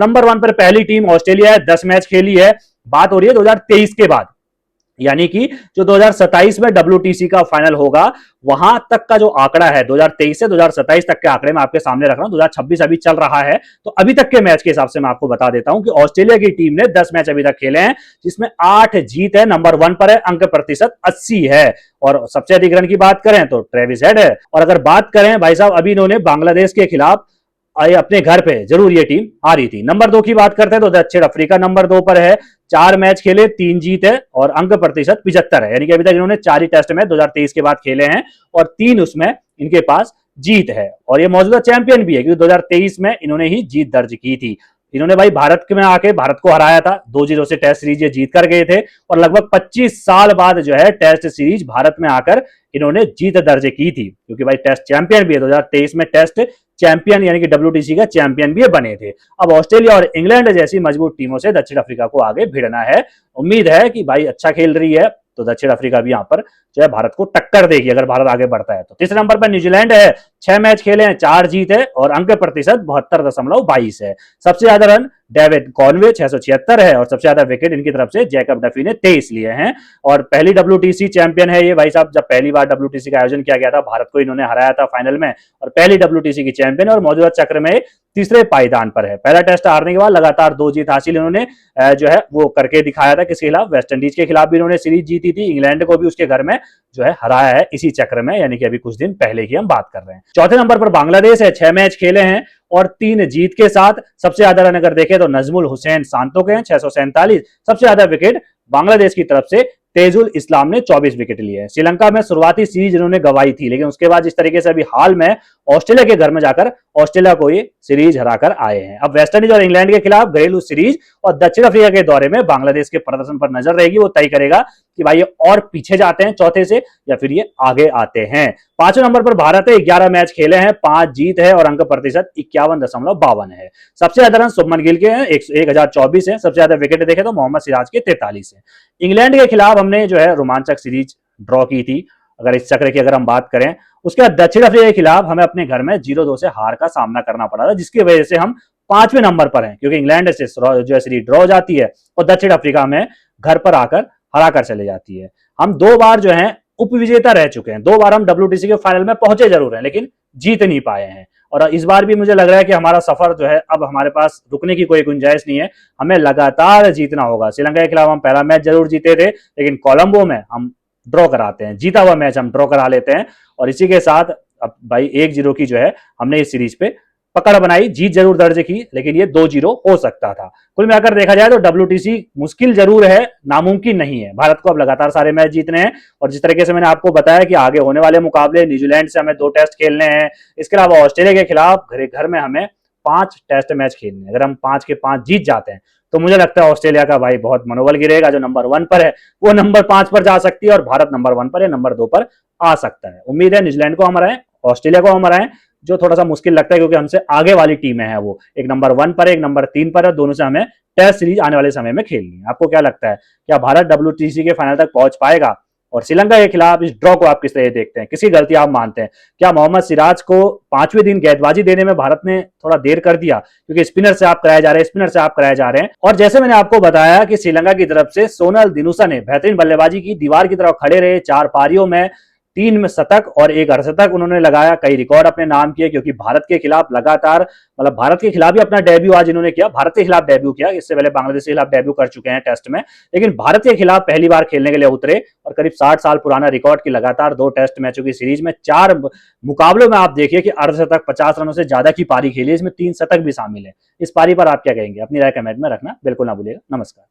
Number 1 पर पहली team Australia है, 10 मैच खेली है। बात हो रही है 2023 के बाद, यानी कि जो 2027 में WTC का फाइनल होगा वहां तक का जो आंकड़ा है, 2023 से 2027 तक के आंकड़े में आपके सामने रख रहा हूं। 2026 अभी चल रहा है, तो अभी तक के मैच के हिसाब से मैं आपको बता देता हूं कि ऑस्ट्रेलिया की टीम ने 10 मैच अभी तक खेले हैं, जिसमें 8 जीत है, नंबर 1 पर है, अंक प्रतिशत 80 है। और सबसे अधिक रन की बात करें तो ट्रेविस हेड है। और अगर बात करें भाई साहब, अभी इन्होंने बांग्लादेश के खिलाफ अपने घर पे जरूर ये टीम हारी थी। नंबर 2 की बात करते हैं तो दक्षिण अफ्रीका नंबर 2 पर है, 4 मैच खेले, 3 जीत है और अंक प्रतिशत 75 है। यानी कि अभी तक इन्होंने 4 ही टेस्ट मैच 2023 के बाद खेले हैं और 3 उसमें इनके पास जीत है। और ये मौजूदा चैंपियन भी है, क्योंकि 2023 में इन्होंने ही जीत दर्ज की थी। इन्होंने भाई भारत में आके भारत को हराया था, 2-0 से टेस्ट सीरीज ये जीत कर गए थे। और लगभग 25 साल बाद जो है टेस्ट सीरीज भारत में आकर इन्होंने जीत दर्ज की थी, क्योंकि भाई टेस्ट चैंपियन भी है। 2023 में टेस्ट चैंपियन यानी कि WTC का चैंपियन भी बने थे। अब ऑस्ट्रेलिया और इंग्लैंड जैसी मजबूत टीमों से दक्षिण अफ्रीका को आगे भिड़ना है। उम्मीद है कि भाई अच्छा खेल रही है तो दक्षिण अफ्रीका भी यहां पर जो है भारत को टक्कर देगी अगर भारत आगे बढ़ता है तो। तीसरे नंबर पर न्यूजीलैंड है, 6 मैच खेले हैं, 4 जीत है और अंक प्रतिशत 72.22 है। सबसे ज्यादा रन डेविड कॉनवे 676 है और सबसे ज्यादा विकेट इनकी तरफ से जैकब डफी ने 23 लिए हैं। और पहली WTC चैंपियन है ये भाई साहब। जब पहली बार WTC का आयोजन किया गया था, भारत को इन्होंने हराया था फाइनल में, और पहली WTC की चैंपियन और मौजूदा चक्र में तीसरे पायदान पर है। पहला टेस्ट हारने के बाद लगातार 2 जीत हासिल इन्होंने जो है वो करके दिखाया था। किसके खिलाफ? वेस्ट इंडीज के खिलाफ भी इन्होंने सीरीज जीती थी, इंग्लैंड को भी उसके घर में जो है हराया है इसी चक्र में, यानी कि अभी कुछ दिन पहले की हम बात कर रहे हैं। चौथे नंबर पर बांग्लादेश है, 6 मैच खेले हैं और 3 जीत के साथ। सबसे ज्यादा रन अगर देखें तो नजमुल हुसैन सांतो के हैं 647। सबसे ज्यादा विकेट बांग्लादेश की तरफ से तेजुल इस्लाम ने 24 विकेट लिए हैं। श्रीलंका में शुरुआती सीरीज इन्होंने गवाई थी, लेकिन उसके बाद जिस तरीके से अभी हाल में ऑस्ट्रेलिया के घर में जाकर ऑस्ट्रेलिया को ये सीरीज हराकर आए हैं। अब वेस्टइंडीज और इंग्लैंड के खिलाफ घरेलू सीरीज और दक्षिण अफ्रीका के दौरे में बांग्लादेश के प्रदर्शन पर नजर रहेगी। वो तय करेगा कि भाई ये और पीछे जाते हैं चौथे से या फिर ये आगे आते हैं। 5वें नंबर पर भारत है, 11 मैच खेले हैं, 5 जीत है और अंक प्रतिशत 51.52 है। सबसे ज्यादा रन शुभमन गिल के हैं, 1024 है। सबसे ज्यादा विकेट देखे तो मोहम्मद सिराज के 43 है। इंग्लैंड के खिलाफ हमने जो है रोमांचक सीरीज ड्रॉ की थी अगर इस चक्र की अगर हम बात करें। उसके बाद दक्षिण अफ्रीका के खिलाफ हमें अपने घर में 0-2 से हार का सामना करना पड़ा था, जिसकी वजह से हम 5वें नंबर पर हैं, क्योंकि इंग्लैंड से जो है सीरीज ड्रॉ हो जाती है और दक्षिण अफ्रीका में घर पर आकर हराकर चले जाती है। हम 2 बार जो है उपविजेता रह चुके हैं, 2 बार हम WTC के फाइनल में पहुंचे जरूर हैं, लेकिन जीत नहीं पाए हैं। और इस बार भी मुझे लग रहा है कि हमारा सफर जो है अब हमारे पास रुकने की कोई गुंजाइश नहीं है, हमें लगातार जीतना होगा। श्रीलंका के खिलाफ हम पहला मैच जरूर जीते थे, लेकिन कोलंबो में हम ड्रॉ कराते हैं, जीता हुआ मैच हम ड्रॉ करा लेते हैं। और इसी के साथ अब भाई 1-0 की जो है हमने इस सीरीज पे पकड़ बनाई, जीत जरूर दर्ज की, लेकिन ये 2-0 हो सकता था। कुल मिलाकर देखा जाए तो WTC मुश्किल जरूर है, नामुमकिन नहीं है। भारत को अब लगातार सारे मैच जीतने हैं और जिस तरीके से मैंने आपको बताया कि आगे होने वाले मुकाबले न्यूजीलैंड से हमें 2 टेस्ट खेलने हैं, इसके अलावा ऑस्ट्रेलिया के खिलाफ घर में हमें 5 टेस्ट मैच खेलने हैं। अगर हम 5 के 5 जीत जाते हैं तो मुझे लगता है ऑस्ट्रेलिया का भाई बहुत मनोबल गिरेगा। जो नंबर 1 पर है वो नंबर 5 पर जा सकती है और भारत नंबर 1 पर या नंबर 2 पर आ सकता है। उम्मीद है न्यूजीलैंड को हम हराएं, ऑस्ट्रेलिया को हम हराएं, जो थोड़ा सा मुश्किल लगता है क्योंकि हमसे आगे वाली टीमें हैं, वो एक नंबर 1 पर है, एक नंबर 3 पर है। दोनों से हमें टेस्ट सीरीज आने वाले समय में खेलनी है। आपको क्या लगता है, क्या भारत WTC के फाइनल तक पहुंच पाएगा? और श्रीलंका के खिलाफ इस ड्रॉ को आप किस तरह देखते हैं, किसकी गलती आप मानते हैं? क्या मोहम्मद सिराज को 5वें दिन गेंदबाजी देने में भारत ने थोड़ा देर कर दिया, क्योंकि स्पिनर से आप कराए जा रहे हैं, स्पिनर से आप कराए जा रहे हैं? और जैसे मैंने आपको बताया कि श्रीलंका की तरफ से सोनल दिनुसा ने बेहतरीन बल्लेबाजी की, दीवार की तरफ खड़े रहे, 4 पारियों में 3 में शतक और 1 अर्धशतक उन्होंने लगाया, कई रिकॉर्ड अपने नाम किए, क्योंकि भारत के खिलाफ लगातार मतलब भारत के खिलाफ ही अपना डेब्यू आज इन्होंने किया, भारत के खिलाफ डेब्यू किया। इससे पहले बांग्लादेश के खिलाफ डेब्यू कर चुके हैं टेस्ट में, लेकिन भारत के खिलाफ पहली बार खेलने के लिए उतरे और करीब 60 साल पुराना रिकॉर्ड की लगातार 2 टेस्ट मैचों की सीरीज में 4 मुकाबलों में आप देखिए कि अर्धशतक 50 रनों से ज्यादा की पारी खेली, इसमें 3 शतक भी शामिल है। इस पारी पर आप क्या कहेंगे? अपनी राय कमेंट में रखना बिल्कुल ना भूलिएगा। नमस्कार।